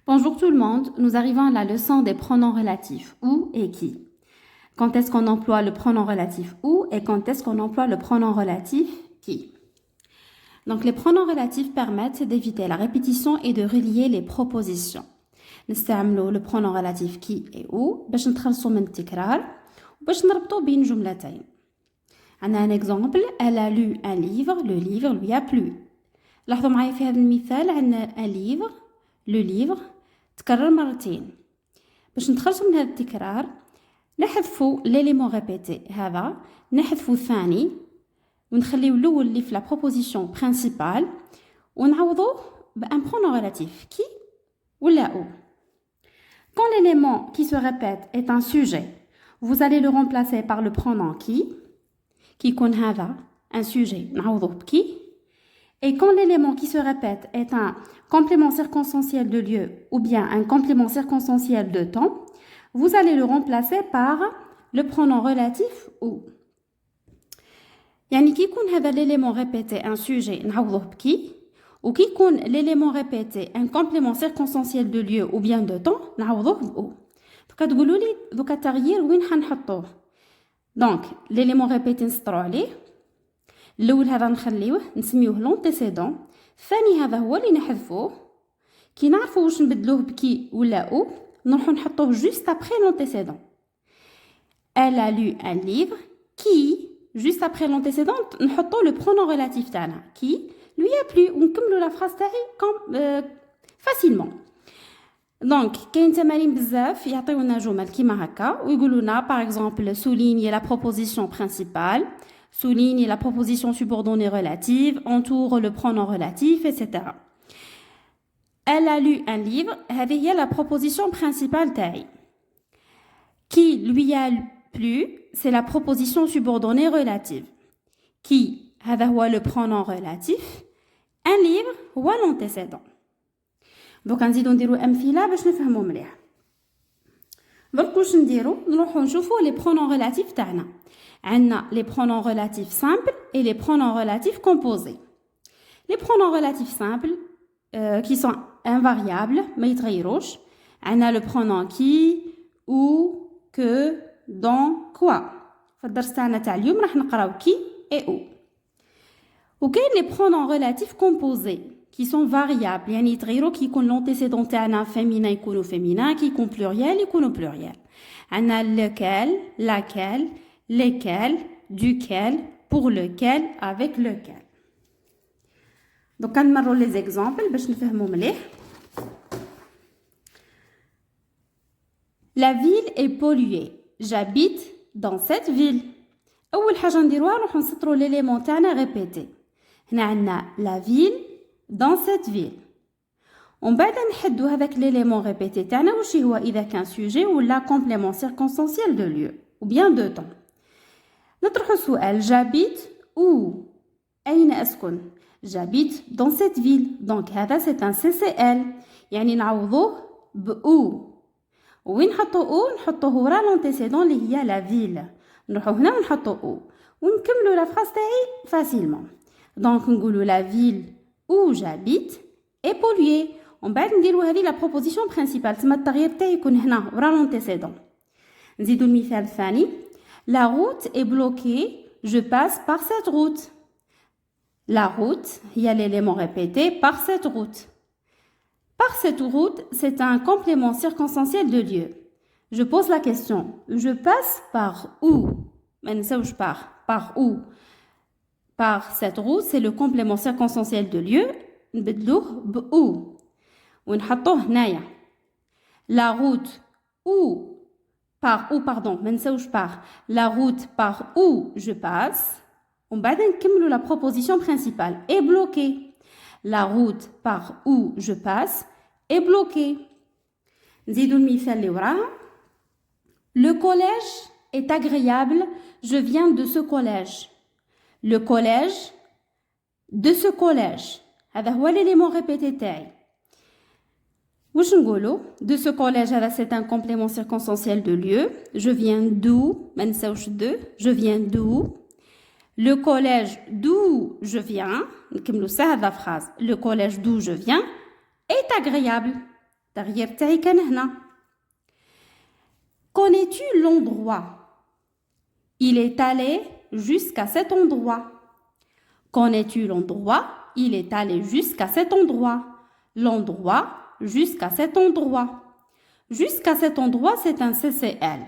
Bonjour tout le monde, nous arrivons à la leçon des pronoms relatifs où et qui. Quand est-ce qu'on emploie le pronom relatif où et quand est-ce qu'on emploie le pronom relatif qui. Donc les pronoms relatifs permettent d'éviter la répétition et de relier les propositions. نستعملوا le pronom relatif qui et où باش نتخلصوا من التكرار وباش نربطوا بين جملتين. عندنا un exemple, elle a lu un livre, le livre lui a plu. لاحظوا معايا في هذا المثال عندنا un livre, le livre تكرر مرتين. باش نتخلصوا من هذا التكرار نحذفوا ليليمون ريبيتي هذا، نحذفوا الثاني ونخليو الاول اللي في لا بروبوزيسيون برينسيبال ونعوضوه بان برونون ريلاتيف كي ولا او. Quand l'élément qui se répète est un sujet, vous allez le remplacer par le pronom qui يكون هذا un sujet نعوضوه بكي. Et quand l'élément qui se répète est un complément circonstanciel de lieu ou bien un complément circonstanciel de temps, vous allez le remplacer par le pronom relatif ou. يعني كي يكون هذا l'élément répété un sujet نعوضوه بكي وكي يكون l'élément répété un complément circonstanciel de lieu ou bien de temps نعوضوه بأو. دوكا تقولوا لي دوكا التغيير وين حنحطوه؟ دونك l'élément répété نسطروا عليه، الاول هذا نخليوه نسميوه لونتيسيدون، الثاني هذا هو اللي نحذفوه. كي نعرفوا واش نبدلوه بكي ولا او نروحو نحطوه juste après l'antécédent. Elle a lu un livre qui juste après l'antécédent نحطو le pronom relatif تاعنا qui lui a plu ونكملوا la phrase تاعي comme facilement. دونك كاين تمارين بزاف يعطيونا جمل كيما هكا ويقولوا لنا par exemple souligne la proposition principale, souligne la proposition subordonnée relative, entoure le pronom relatif, etc. Elle a lu un livre, هذه هي la proposition principale تاعي. Qui lui a plu, c'est la proposition subordonnée relative. Qui, هذا هو le pronom relatif. Un livre هو l'antécédent. Donc نزيدو نديرو أمثلة باش نفهمو مليح. درك واش نديرو نروحو نشوفو les pronoms relatifs تاعنا. عندنا les pronoms relatifs simples et les pronoms relatifs composés. Les pronoms relatifs simples qui sont invariables ما يتغيروش. عندنا le pronom qui, où, que, dans, quoi. في الدرس تاعنا تاع اليوم راح نقراو qui et où. وكاين les pronoms relatifs composés qui sont variables يعني يتغيروا كي يكون l'antécédent تاعنا féminin يكونوا féminin كي يكون pluriel يكونوا pluriel. عندنا lequel, laquelle, lesquels, duquel, pour lequel, avec lequel. Donc نمروا les exemples باش نفهموا مليح. La ville est polluée. J'habite dans cette ville. أول حاجة نديروها نروحو نسطروا l'élément تاعنا répété. هنا عندنا la ville dans cette ville. ومن بعد نحدوا هذاك l'élément répété تاعنا واش هو إذا كان sujet ولا complément circonstanciel de lieu ou bien de temps. نطرحوا سؤال j'habite où أين أسكن؟ j'habite dans cette ville. donc هذا c'est un CCL يعني نعوضوه بأو. وين نحطو او؟ نحطوه ورا l'antécédent اللي هي la ville. نروحو هنا ونحطو او ونكملوا لا فراس تاعي فاسيلمون. دونك نقولوا la ville où j'habite est polluée. ومن بعد نديروا هذه لا بروبوزيسيون برينسيبال تما التغيير تاعي يكون هنا ورا l'antécédent. نزيدو المثال الثاني. La route est bloquée, je passe par cette route. La route, il y a l'élément répété, par cette route. Par cette route, c'est un complément circonstanciel de lieu. Je pose la question, je passe par où? Mais ça où je pars, par où? Par cette route, c'est le complément circonstanciel de lieu. نبدلوه بأو ونحطوه هنايا. La route où par où, pardon, ما نساوش par. La route par où je passe. ومن بعد نكملوا la proposition principale est bloquée. La route par où je passe est bloquée. نزيدوا المثال اللي وراها. Le collège est agréable, je viens de ce collège. Le collège de ce collège. هذا هو l'élément répété تاعي. واش نقولوا de ce collège هذا c'est un complément circonstanciel de lieu. Je viens d'où ما نساوش de. Je viens d'où. Le collège d'où je viens نكملوا هذا phrase. Le collège d'où je viens est agréable. التغيير تاعي كان هنا. Connais-tu l'endroit? Il est allé jusqu'à cet endroit. Connais-tu l'endroit? Il est allé jusqu'à cet endroit. L'endroit jusqu'à cet endroit. Jusqu'à cet endroit, c'est un CCL.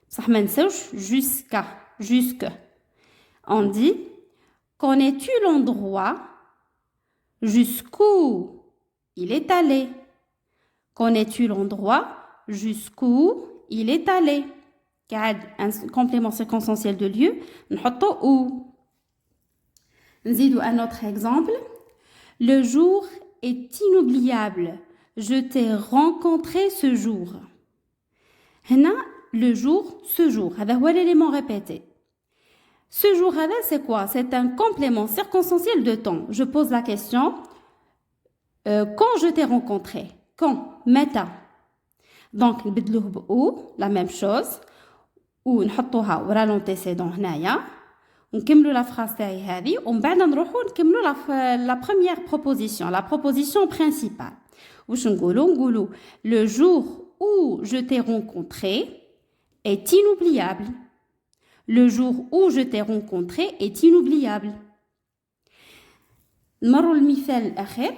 Ça me jusqu'à, jusque. On dit, connais-tu l'endroit jusqu'où il est allé? Connais-tu l'endroit jusqu'où il est allé? Car un complément circonstanciel de lieu, نحطه où. نزيدو un autre exemple. Le jour est inoubliable. Je t'ai rencontré ce jour. هنا le jour, ce jour. هذا هو l'élément répété. Ce jour, c'est quoi? C'est un complément circonstanciel de temps. Je pose la question. Quand je t'ai rencontré? Quand? متى? Donc, نبدلوه بأو, la même chose. Ou نحطوها ورا l'antécédent هنايا. ونكملوا la phrase تاعي هذه. ومن بعد نروحوا نكملوا la première proposition, la proposition principale. واش نقولوا؟ نقولوا le jour où je t'ai rencontré est inoubliable. Le jour où je t'ai rencontré est inoubliable. نمروا المثال الأخير.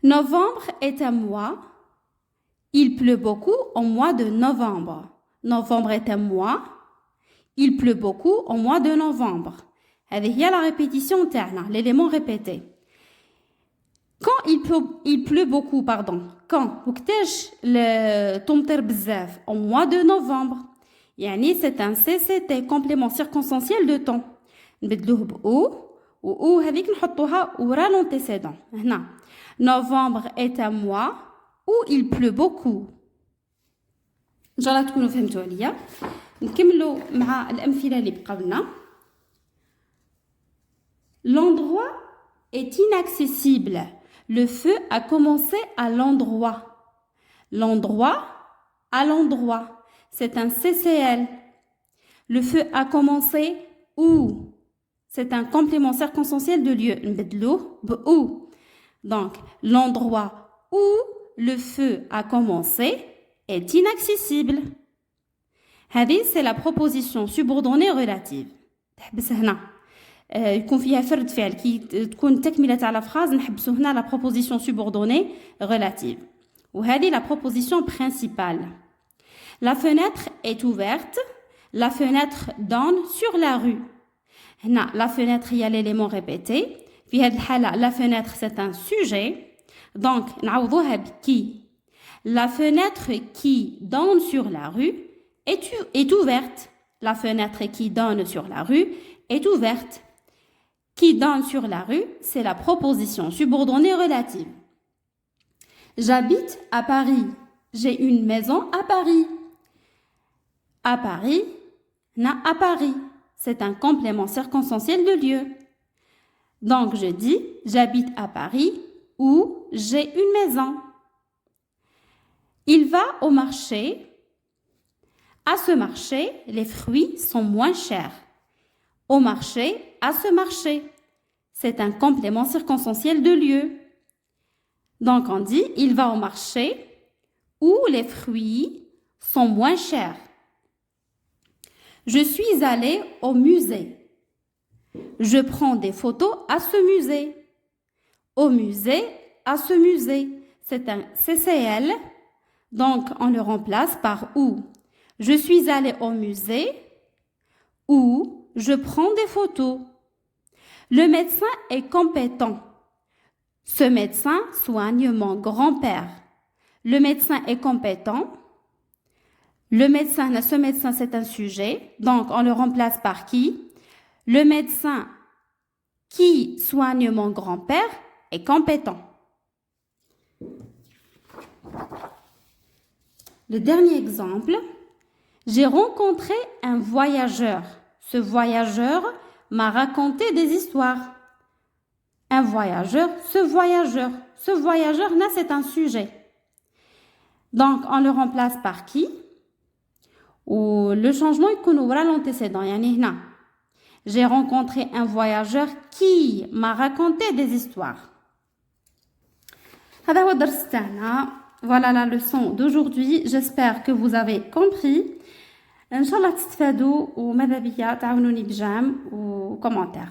Novembre est un mois. Il pleut beaucoup au mois de novembre. Novembre est un mois. Il pleut beaucoup au mois de novembre. هذه هي la répétition تاعنا, l'élément répété. Quand il pleut beaucoup, pardon. Quand وقتاش تمطر بزاف? Au mois de novembre. يعني c'est un CCT, complément circonstanciel de temps. نبدلوه بأو و هذيك نحطوها ورا l'antécédent. هنا Novembre est un mois où il pleut beaucoup. إن شاء الله تكونوا فهمتوا عليا. نكملوا مع الأمثلة اللي بقاو لنا. L'endroit est inaccessible. Le feu a commencé à l'endroit. L'endroit à l'endroit. C'est un CCL. Le feu a commencé où? C'est un complément circonstanciel de lieu. نبدلوه بأو. Donc, l'endroit où le feu a commencé est inaccessible. هذه c'est la proposition subordonnée relative. تحبس هنا. يكون فيها فرد فعل كي تكون تكملة على phrase نحبسو هنا la proposition subordonnée relative. وهذه la proposition principale. La fenêtre est ouverte. La fenêtre donne sur la rue. هنا la fenêtre هي l'élément répété. في هذه الحالة la fenêtre c'est un sujet. Donc نعوضوها بكي. La fenêtre qui donne sur la rue est ouverte. La fenêtre qui donne sur la rue est ouverte. Qui donne sur la rue, c'est la proposition subordonnée relative. J'habite à Paris. J'ai une maison à Paris. À Paris, à Paris. C'est un complément circonstanciel de lieu. Donc, je dis, j'habite à Paris ou j'ai une maison. Il va au marché. À ce marché, les fruits sont moins chers. Au marché, à ce marché. C'est un complément circonstanciel de lieu. Donc, on dit, il va au marché où les fruits sont moins chers. Je suis allée au musée. Je prends des photos à ce musée. Au musée, à ce musée. C'est un CCL. Donc, on le remplace par où. Je suis allée au musée où je prends des photos. Le médecin est compétent. Ce médecin soigne mon grand-père. Le médecin est compétent. Ce médecin, c'est un sujet. Donc, on le remplace par qui? Le médecin qui soigne mon grand-père est compétent. Le dernier exemple. J'ai rencontré un voyageur. Ce voyageur m'a raconté des histoires. Un voyageur, ce voyageur. Ce voyageur, là, c'est un sujet. Donc, on le remplace par qui? Ou le changement, il connaît l'antécédent. J'ai rencontré un voyageur qui m'a raconté des histoires. هذا هو الدرس تاعنا. Voilà la leçon d'aujourd'hui. J'espère que vous avez compris. إن شاء الله تستفادوا وماذا بيا تعاونوني بجام وكومنتير.